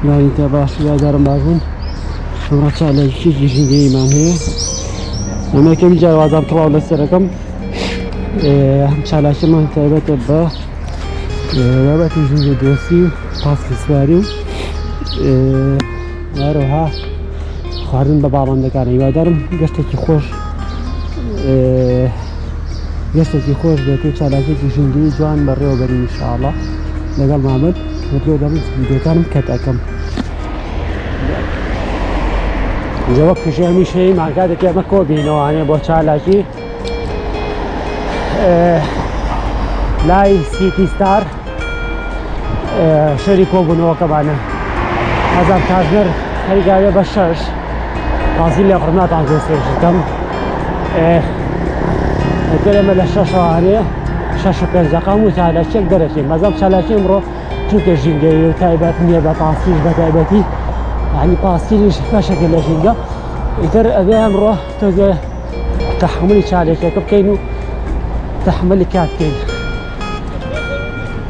لا انت باش يا دارم باغون مرات على شي جيجي ما هي انا كم جا وادم طلعوا لسركم همشالا شما تابت با بابت جيجي دوسي باس سواريو نروها خواردن بابام دکانه یا دارم گشتی خوش گشتی خوش بهتون چالاکی جنگی جوان بره و بری ان شاء الله لقال محمد مطلوب دارم ویدیو کارم کتاکم جواب کشی همیشه معقد که مکو بینو آنه با چالاکی لای سیتی ستار شریکو بنو کبانه هزار کارنر هیگاوی بشش تازی لقرنات عن جسر كلام الشاشة هذه شاشة كنزقة مساعدة شيء درجة مازال شلاشي مرو شوك الجنجي وتايبات نيابة تاسيج بتايبتي يعني تاسيج مشاكل الجنجة يتر أبيها مرو توجه تحمل شلاشي كيف كينو تحمل كاتكين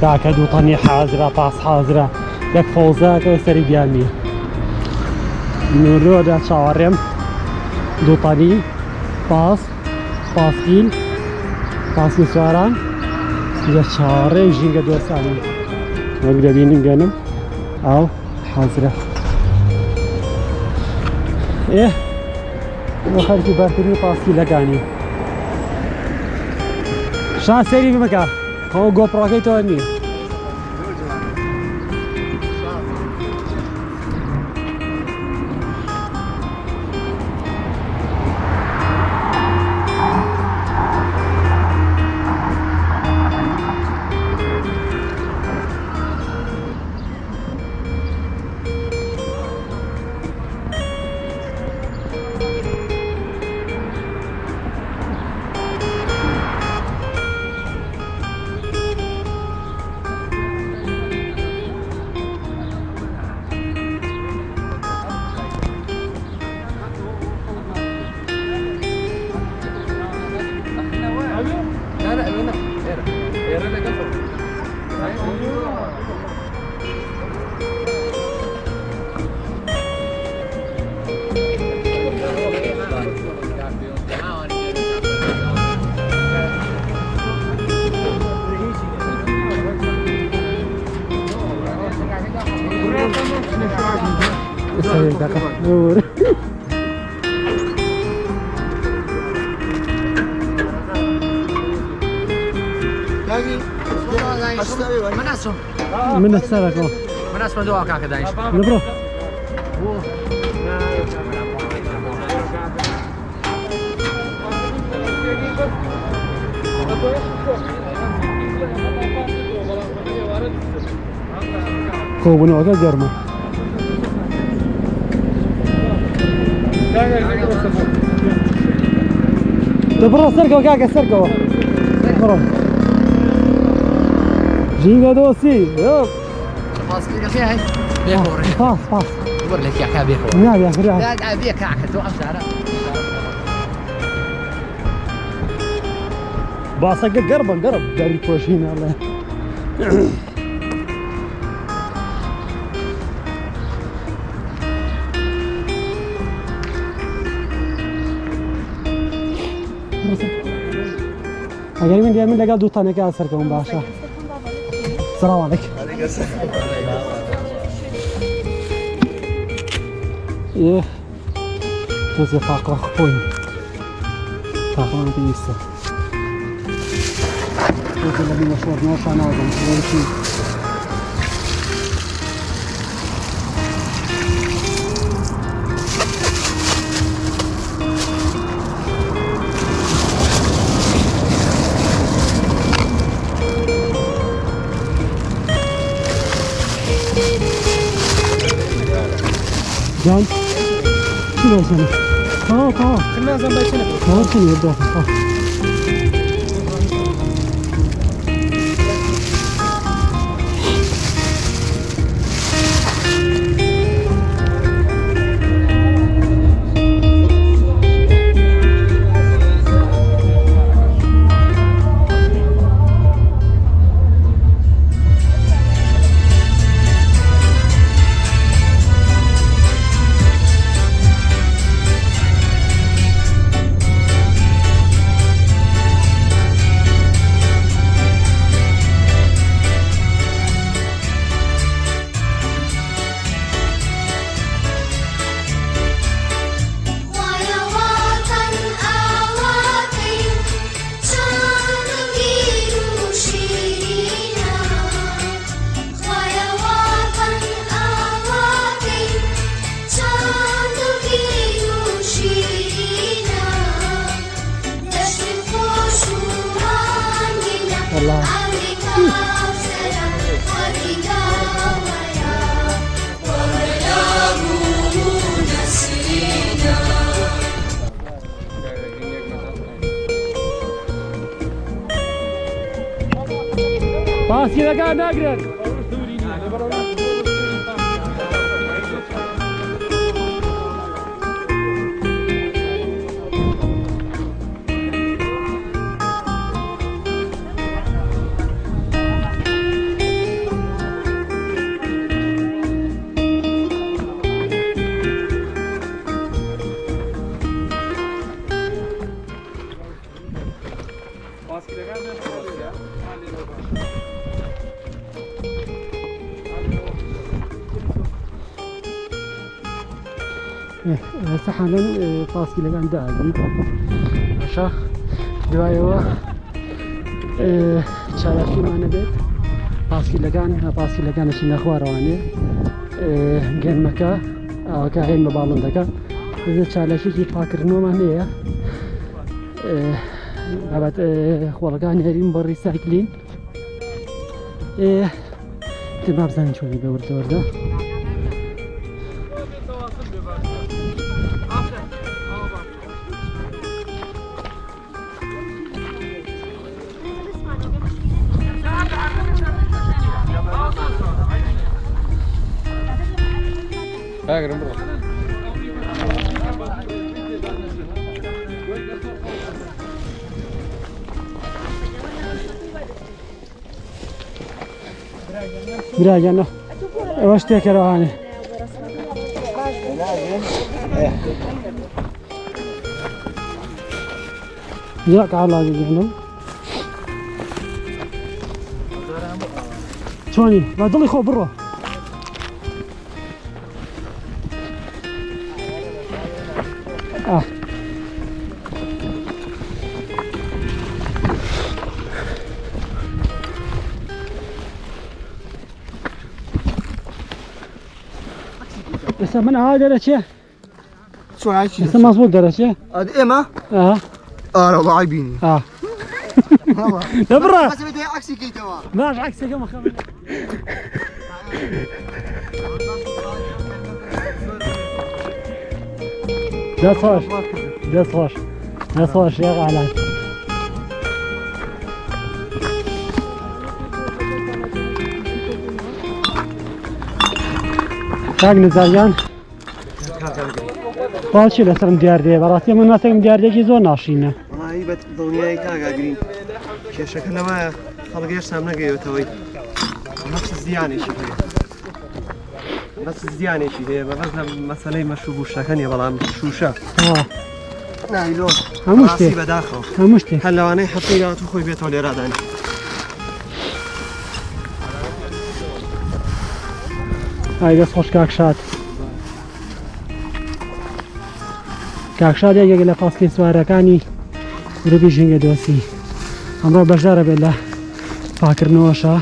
تاكدوا طني حاضرة باص حاضرة يك فوزات وسري بيامي نورو دا شاورم دو طني باص باسكين باسكين سواران يا شاورم جينجا دوساني نقدر بينين جنم أو حاضرة إيه وخلتي بارتني باسكين لقاني شان سري بمكان هو جو براكيتو أني من السرقة من اسمه دعاء كاك دايش نبرو كوبون وقت جرمه تبرو سرقة كاك سرقة برو جينجا دوسي يوب باص كذا هاي بيخور باص يقول لك يا اخي بيخور نعم يا اخي لا ابيك كاك توقف شارع باصك قرب داري توشين الله اگر من دیگه من لگال دو تا نگاه سر کنم باشه السلام عليكم عليك السلام ايه تزي فاقرة خوين فاقرة بيسا تزي لبي مشوار نوشا نازم ورشي جان شو بسنة؟ تعال كنا زمان بيسنا تعال شنو يبدأ پاسی لەگان ناگرێت ئێستا حالەن پاسکی لەگان داگیت باشە دوایەوە چالاشیمانە بێت پاسکی لەگانشی نەخوارەوانێ گەرمەکە ئەوەکە هێن بە باڵندەکە چالاشێکی پاکردنەوەمان هەیە بابەت خۆڵەکان هێرین بۆ ڕیسایکلین با بزانین چۆنی بە وردە اقرب برو براجانە ئەوە شتێکەرەوانێ یا کاڵاگەێنم چۆنی بە دڵی خۆ بڕۆ ئێستا من ئاوا دەرەچێ ئێستا مەزبوط دەرەچێ ئێمە ئارە وڵای بینی دەبڕە عکسی کەیتەوە باش عکسەکەمە خەم دەست خۆش دەست خۆش دەست خۆش یاغ ئالان کاک نزاریان باڵچی لەسرم دیار دێ بەڕاستی من ناسێکم دیاردێکی زۆر ناشینە وڵایی بە دڵنیایی کاگاگرین کێشەکە نەمایە خەڵک هێشتام نەگەیەوەتەوەی بەس زیانێکی هەیە بەبەز لە مەسەلەی مەشروب و شەکە نیە بەڵام شوشە نایلۆ هەموو شتێک بەداخەوە هەموو شتێک هەر لەوانەیە هەفتەی داهاتوو خۆی بێتەوە لێرادانی ئای دەست خۆش کاکشاد کاکشاد یەکێک لە پاسکەی سوارەکانی گروپی ژینگە دۆسی ئەمڕۆ بەشدارە بێت لە پاکردنەوەشە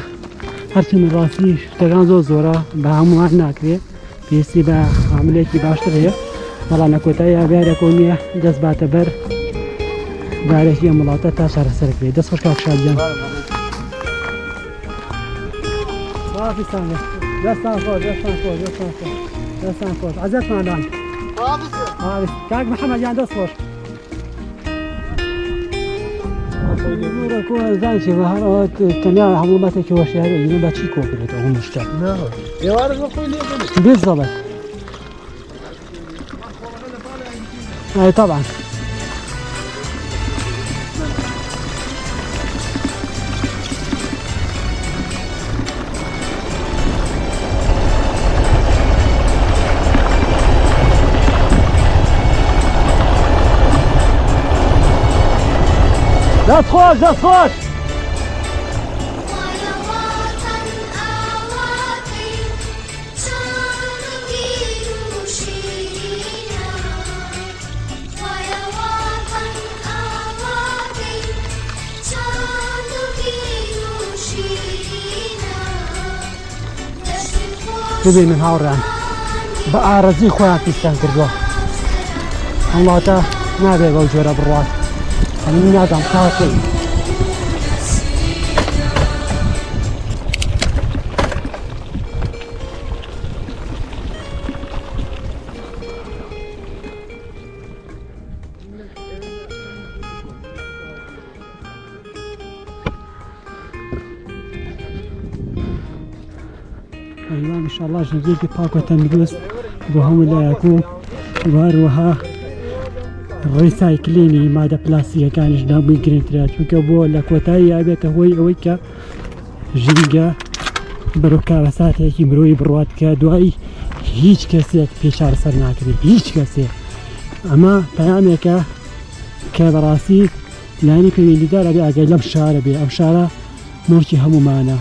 هەرچند ڕاستی شتەکان زۆر زۆرە بە هەمووان ناکرێت پێویستی بە عاملێکی باشتر هەیە بەڵام لە کۆتایی ئاگارێکۆ نییە دەست باتە بەر دارێکی ئەم وڵاتە تا چارەسەر بکرێت دەست خۆش کاکشادیان دەستان خۆش دەستان خۆش عەزەتماندان کاک محەممەدیان دەست خۆش زانچی تەنیا هەوڵەتێکی وەشیارە یعنی بە چی کۆکرێتەوە هەموو شتە بێزەڵێت طبعا دەست خۆش دەست خۆش ببینن هاوڕیان بە ئارەزی خۆیان پیسان کردووە ئەم وڵاتە نابێت بەو جۆرە بڕوات هەموو نادام کاکەی بەیوان ئینشاڵڵا ژینگەیەکی پاک و تەندروست بۆ هەموو لایەکو وهروەها ڕیسایکلینی مادە پلاستیکەکانیش دابووی گرنگترا چونکە بۆ لە کۆتایی ئابێتە هۆی ئەوەی کە ژینگە بەرەو کارەساتێکی مرۆیی بڕوات کە دوایی هیچ کەسێک پێشار سەر ناکرێت هیچ کەسێک ئەمە پەیامێکە کە بەڕاستی لانی پەیوەندیدارە بێ ئاگای لەم شارە بێ ئەم شارە مڵکی هەمومانە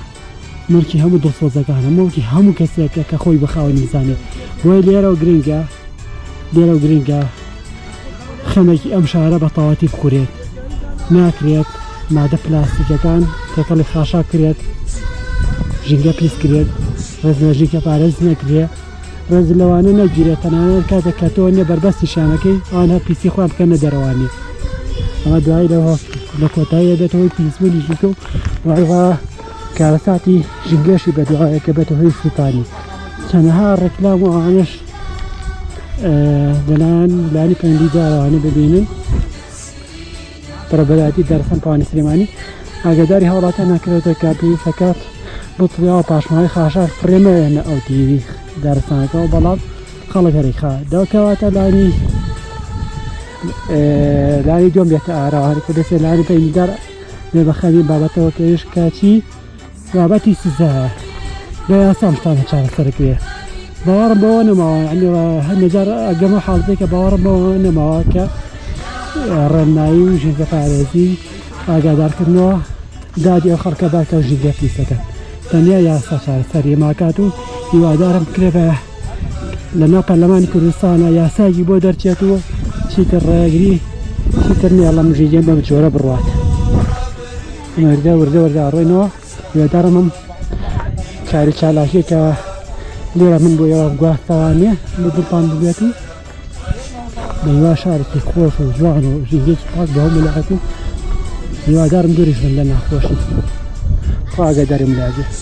مڵکی هەموو دڵسۆزەکانە مڵکی هەموو کەسێکە کە خۆی بەخاوە نیزانێت بۆی لێرە و گرنگە خەمێکی ئەم شارە بە تەواتی بخورێت ناکرێت مادە پلاستیکەکان تێکەڵی خاشا کرێت ژینگە پیس کرێت ڕێزمێژیکە پارێز نەکرێت ڕێز لەوانە نەگیرێت تەنانەت کاتێک کە تۆ نیە بەربەستی شانەکەی ئەوان هەر پیسی خۆیان بکەنە دەرەوانی ئەمە دوای لە کۆتاییە بێتەوەی پیسبوونی ژینگە و دوایەوە کارەساتی ژینگەشی بەدوایەکە بێتە هۆی سوپانی چەندەها ڕێکلام و ئەوانش لەلایەن لانی پەیوەندیدارەوانە ببینن بەرەبەرایەتی دارستان پاوانی سلێمانی ئاگاداری هەوڵاتە ناکرێتە کە پێویستەکات بڵێەوە پاشماوەی خاشار فڕێمەوێنە ئەو تیوی دارستانەکەەوە بەڵام خەڵک هەرێکخا دەکەواتە لانی دوم بێتە ئاراوانی کە دەسێت لانی پەیوەندیدار لێ بەخەوی بابەتەوە کەویش کاچی بابەتی سزایە لە یاسام شتانە چارەسەرکرێ باوەڕم بەوە نەماوە هەنەجار ئەگەمە حاڵزێکە باوەڕم بەوە نەماوە کە ڕێنمایی و ژینگە پارێزی ئاگادارکردنەوە دادی ئەو خەڵکە باکە و ژینگە پیسەکە تەنیا یاسا چارەسەری ماکات و هیوادارم کرێ بە لەناو پەرلەمانی کوردستانە یاسایەکی بۆ دەرچێتەوە چیتر ڕێگری چیتر نییە لەم ژینگەم بەم جۆرە بڕوات وردە ڕۆینەوە هیوادارم ئەم کاری چالاکیە کە لێرە من بۆ ئێوە گواستەوانێ بە دڵتان ببێت و بەیوا شارێکی خۆش و جوان و ژینگەیەکی پاک بە هەموو لایەک و هیوادارم دووریش بن لە ناخۆشی خوا ئاگاداری ملایەت بێت